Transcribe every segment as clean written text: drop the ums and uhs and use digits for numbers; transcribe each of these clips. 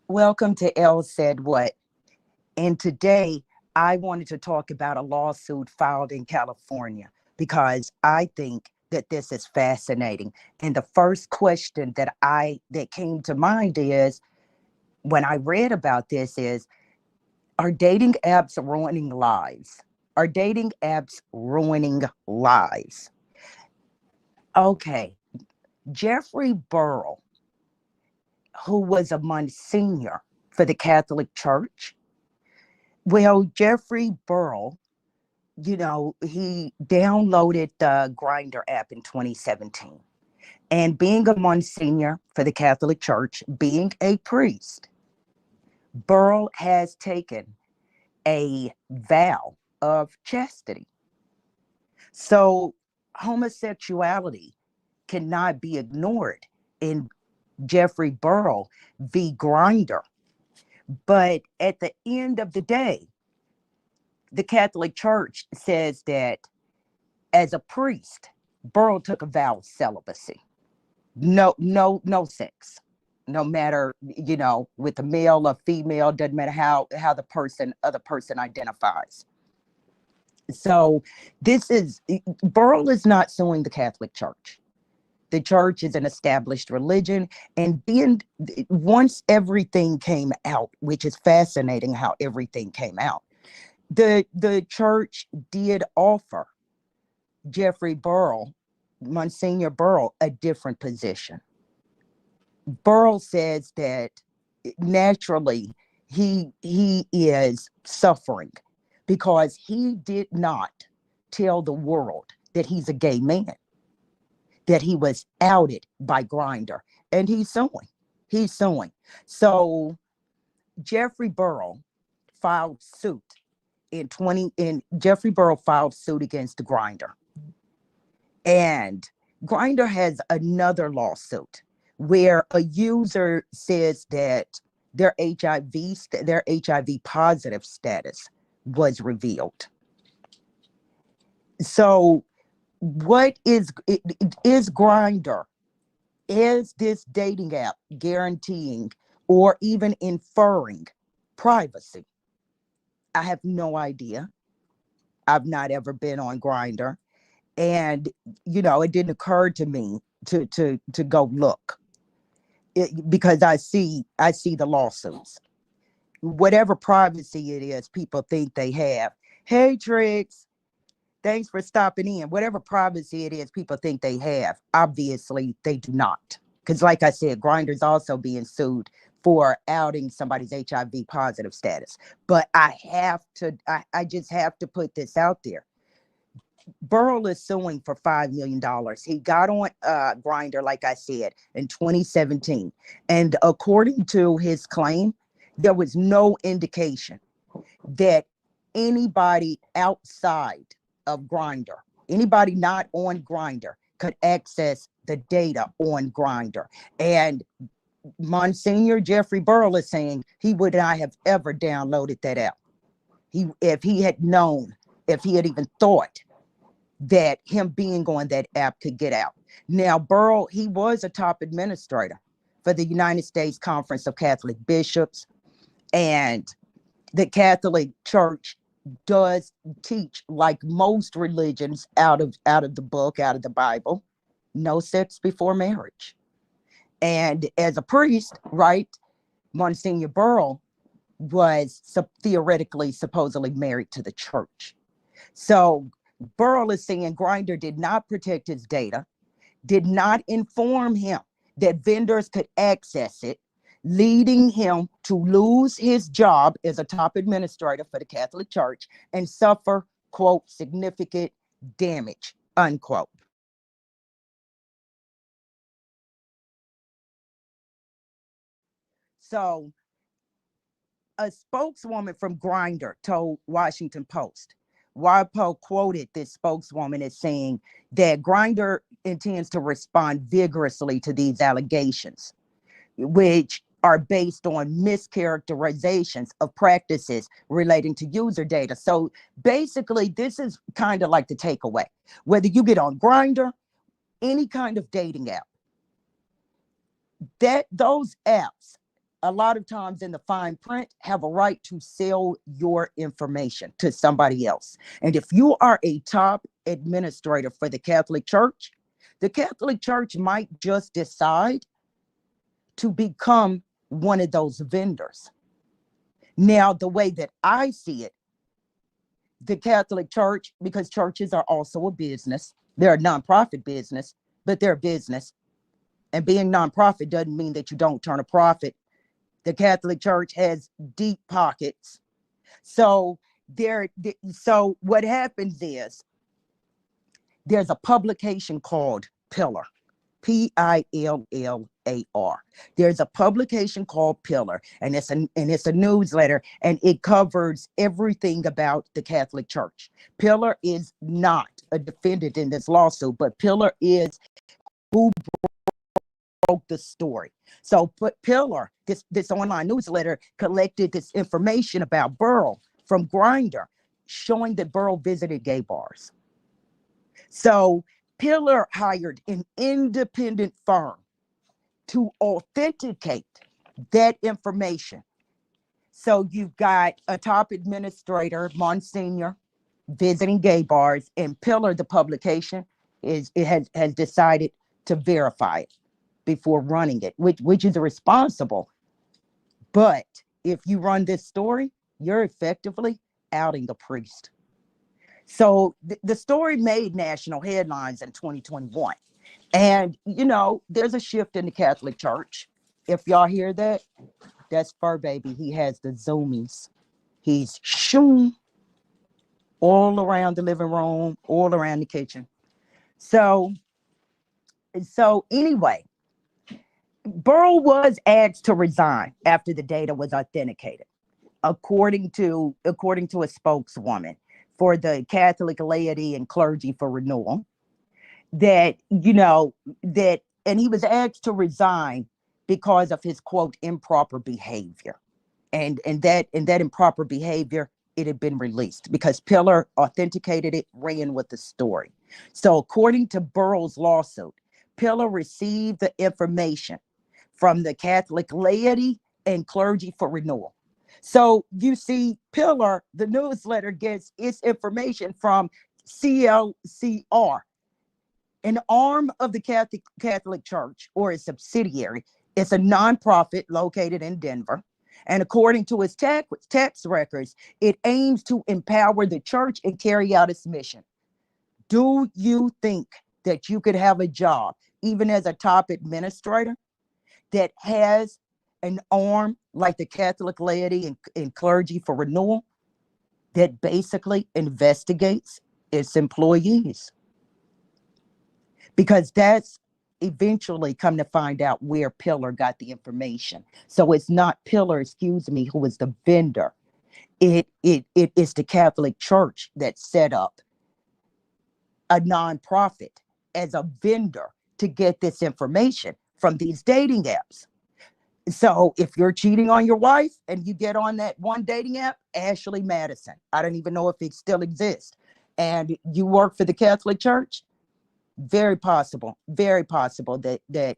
Welcome to Elle Said What. And today I wanted to talk about a lawsuit filed in California because I think that this is fascinating. And the first question that came to mind is when I read about this is, are dating apps ruining lives? Are dating apps ruining lives? Okay, Jeffrey Burrill, who was a Monsignor for the Catholic Church. Well, Jeffrey Burrill, he downloaded the Grindr app in 2017. And being a Monsignor for the Catholic Church, being a priest, Burrill has taken a vow of chastity. So homosexuality cannot be ignored in Jeffrey Burrill v. Grindr. But at the end of the day, the Catholic Church says that as a priest, Burrill took a vow of celibacy. No sex. No matter, with a male or female, doesn't matter how the other person identifies. So Burrill is not suing the Catholic Church. The church is an established religion. And then once everything came out, which is fascinating how everything came out, the church did offer Jeffrey Burrill, Monsignor Burrill, a different position. Burrill says that naturally he is suffering because he did not tell the world that he's a gay man, that he was outed by Grindr, and he's suing. He's suing. So Jeffrey Burrill filed suit Jeffrey Burrill filed suit against Grindr. And Grindr has another lawsuit where a user says that their HIV positive status was revealed. So what is Grindr? Is this dating app guaranteeing or even inferring privacy? I have no idea. I've not ever been on Grindr. And it didn't occur to me to go look because I see the lawsuits. Whatever privacy it is people think they have. Hey Trix, thanks for stopping in. Whatever privacy it is people think they have, obviously they do not. Because like I said, Grindr's also being sued for outing somebody's HIV positive status. But I just have to put this out there. Burrill is suing for $5 million. He got on Grindr, like I said, in 2017. And according to his claim, there was no indication that anybody outside of Grindr, anybody not on Grindr, could access the data on Grindr. And Monsignor Jeffrey Burrill is saying he would not have ever downloaded that app. If he had known, if he had even thought that him being on that app could get out. Now, Burrill, he was a top administrator for the United States Conference of Catholic Bishops, and the Catholic Church does teach, like most religions, out of the book, out of the Bible, no sex before marriage. And as a priest, right, Monsignor Burrill was theoretically, supposedly married to the church. So Burrill is saying Grindr did not protect his data, did not inform him that vendors could access it, leading him to lose his job as a top administrator for the Catholic Church and suffer, quote, significant damage, unquote. So a spokeswoman from Grindr told Washington Post. WAPO quoted this spokeswoman as saying that Grindr intends to respond vigorously to these allegations, which are based on mischaracterizations of practices relating to user data. So basically, this is kind of like the takeaway. Whether you get on Grindr, any kind of dating app, that those apps a lot of times in the fine print, have a right to sell your information to somebody else. And if you are a top administrator for the Catholic Church might just decide to become one of those vendors. Now, the way that I see it, the Catholic Church, because churches are also a business, they're a nonprofit business, but they're a business. And being nonprofit doesn't mean that you don't turn a profit. The Catholic Church has deep pockets. So so what happens is there's a publication called Pillar, Pillar. There's a publication called Pillar, and it's a newsletter, and it covers everything about the Catholic Church. Pillar is not a defendant in this lawsuit, but Pillar is who broke the story. So Pillar, this online newsletter, collected this information about Burrill from Grindr, showing that Burrill visited gay bars. So Pillar hired an independent firm to authenticate that information. So you've got a top administrator, Monsignor, visiting gay bars, and Pillar, the publication, has decided to verify it before running it, which is irresponsible. But if you run this story, you're effectively outing the priest. So the story made national headlines in 2021. And, there's a shift in the Catholic Church. If y'all hear that, that's Fur Baby. He has the zoomies. He's shoom all around the living room, all around the kitchen. So anyway, Burrill was asked to resign after the data was authenticated, according to a spokeswoman for the Catholic Laity and Clergy for Renewal. And he was asked to resign because of his, quote, improper behavior. And that improper behavior, it had been released because Pillar authenticated it, ran with the story. So according to Burrill's lawsuit, Pillar received the information from the Catholic Laity and Clergy for Renewal. So you see, Pillar, the newsletter, gets its information from CLCR, an arm of the Catholic Church, or a subsidiary. It's a nonprofit located in Denver. And according to its tax records, it aims to empower the church and carry out its mission. Do you think that you could have a job, even as a top administrator, that has an arm like the Catholic Laity and Clergy for Renewal that basically investigates its employees? Because that's eventually come to find out where Pillar got the information. So it's not Pillar, who is the vendor. It is the Catholic Church that set up a nonprofit as a vendor to get this information from these dating apps. So if you're cheating on your wife and you get on that one dating app, Ashley Madison, I don't even know if it still exists, and you work for the Catholic Church, very possible that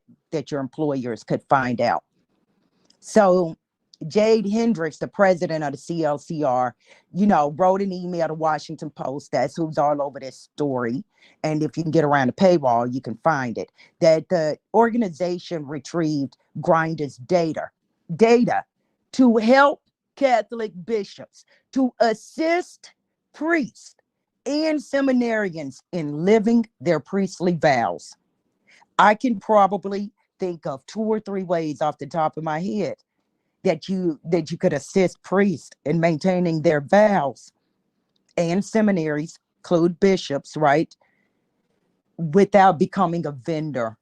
your employers could find out. So Jade Hendricks, the president of the CLCR, wrote an email to Washington Post. That's who's all over this story. And if you can get around the paywall, you can find it, that the organization retrieved Grindr's data to help Catholic bishops to assist priests and seminarians in living their priestly vows. I can probably think of 2 or 3 ways off the top of my head that you could assist priests in maintaining their vows, and seminaries include bishops, right, without becoming a vendor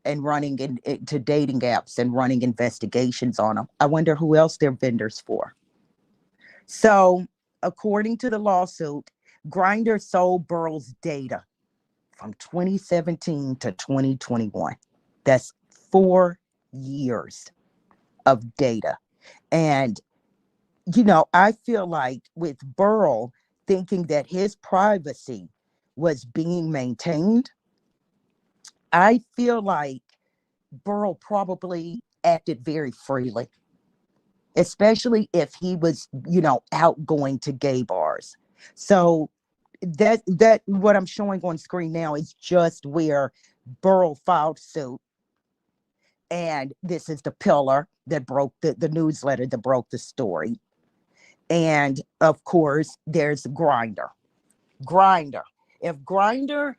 and running into dating apps and running investigations on them. I wonder who else they're vendors for. So according to the lawsuit, Grindr sold Burrill's data from 2017 to 2021. That's 4 years of data. And, I feel like with Burrill thinking that his privacy was being maintained, I feel like Burrill probably acted very freely. especially if he was, out going to gay bars. So that what I'm showing on screen now is just where Burrill filed suit. And this is the pillar that broke the newsletter that broke the story. And of course, there's Grindr. Grindr. If Grindr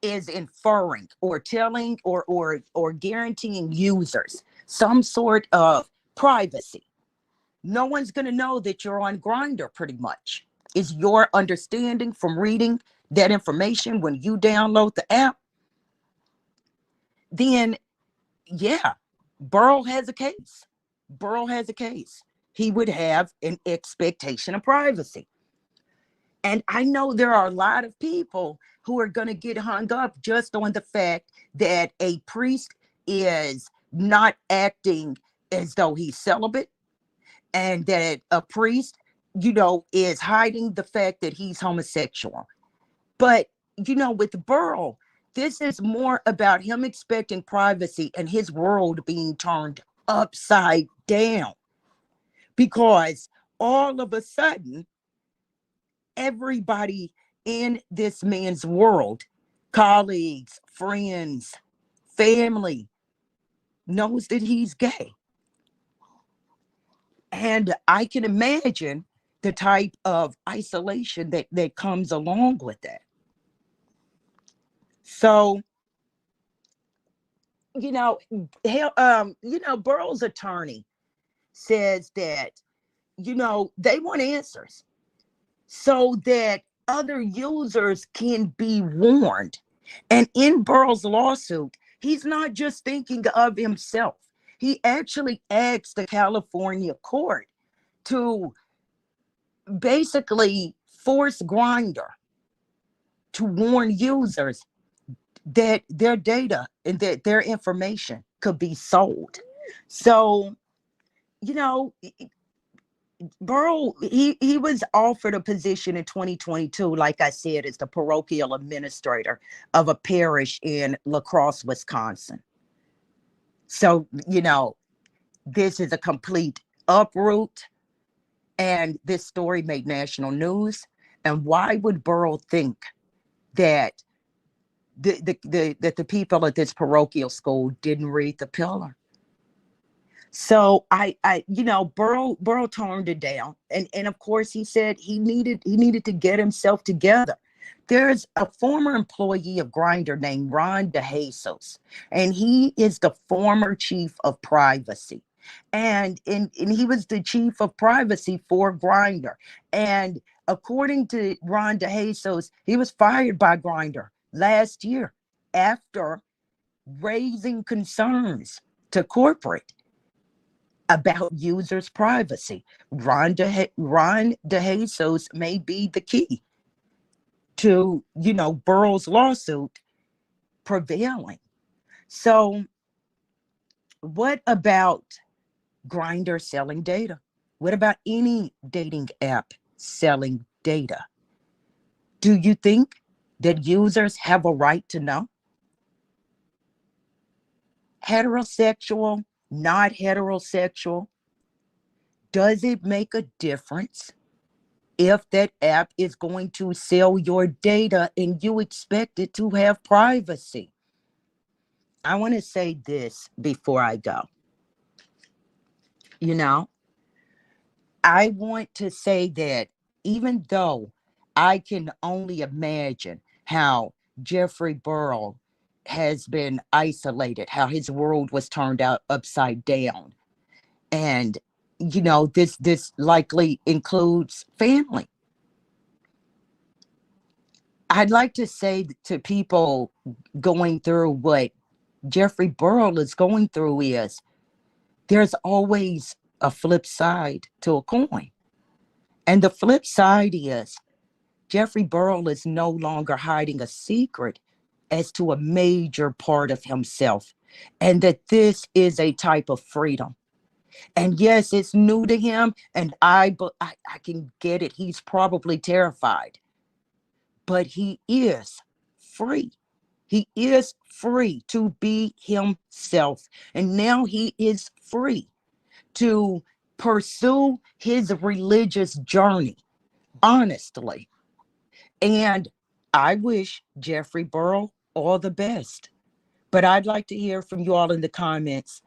is inferring or telling or guaranteeing users some sort of privacy, no one's going to know that you're on Grindr. Pretty much is your understanding from reading that information when you download the app. Then yeah, Burrill has a case. Burrill has a case. He would have an expectation of privacy. And I know there are a lot of people who are going to get hung up just on the fact that a priest is not acting as though he's celibate, and that a priest, is hiding the fact that he's homosexual. But, with Burrill, this is more about him expecting privacy and his world being turned upside down, because all of a sudden, everybody in this man's world, colleagues, friends, family, knows that he's gay. And I can imagine the type of isolation that comes along with that. So, Burrill's attorney says that, they want answers so that other users can be warned. And in Burrill's lawsuit, he's not just thinking of himself. He actually asked the California court to basically force Grindr to warn users that their data and that their information could be sold. So, you know, Burrill, he was offered a position in 2022, like I said, as the parochial administrator of a parish in La Crosse, Wisconsin. So, this is a complete uproot, and this story made national news. And why would Burrill think that that the people at this parochial school didn't read the pillar? So Burrill turned it down, and of course he said he needed to get himself together. There's a former employee of Grindr named Ron DeJesus, and he is the former chief of privacy, and he was the chief of privacy for Grindr. And according to Ron DeJesus, he was fired by Grindr last year after raising concerns to corporate about users' privacy. Ron DeJesus may be the key to, Burrill's lawsuit prevailing. So what about Grindr selling data? What about any dating app selling data? Do you think that users have a right to know? Heterosexual, not heterosexual, does it make a difference if that app is going to sell your data and you expect it to have privacy? I want to say this before I go. I want to say that even though I can only imagine how Jeffrey Burrill has been isolated, how his world was turned out upside down, and this likely includes family. I'd like to say to people going through what Jeffrey Burrill is going through is there's always a flip side to a coin. And the flip side is Jeffrey Burrill is no longer hiding a secret as to a major part of himself, and that this is a type of freedom. And yes, it's new to him, and I can get it. He's probably terrified, but he is free. He is free to be himself. And now he is free to pursue his religious journey honestly. And I wish Jeffrey Burrill all the best. But I'd like to hear from you all in the comments.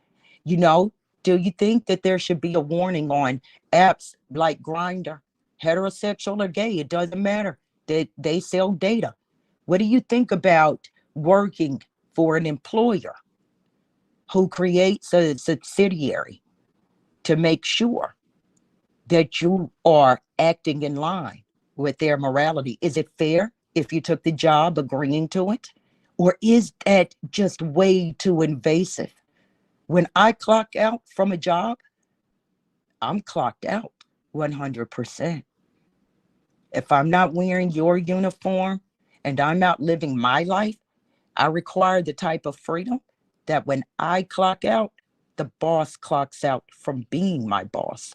You know, do you think that there should be a warning on apps like Grindr, heterosexual or gay? It doesn't matter. They sell data. What do you think about working for an employer who creates a subsidiary to make sure that you are acting in line with their morality? Is it fair if you took the job agreeing to it? Or is that just way too invasive? When I clock out from a job, I'm clocked out 100%. If I'm not wearing your uniform and I'm out living my life, I require the type of freedom that when I clock out, the boss clocks out from being my boss.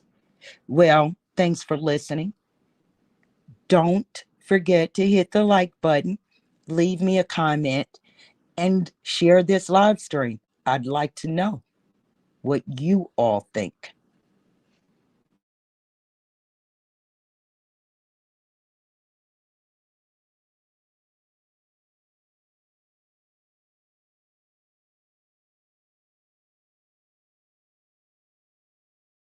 Well, thanks for listening. Don't forget to hit the like button, leave me a comment, and share this live stream. I'd like to know what you all think.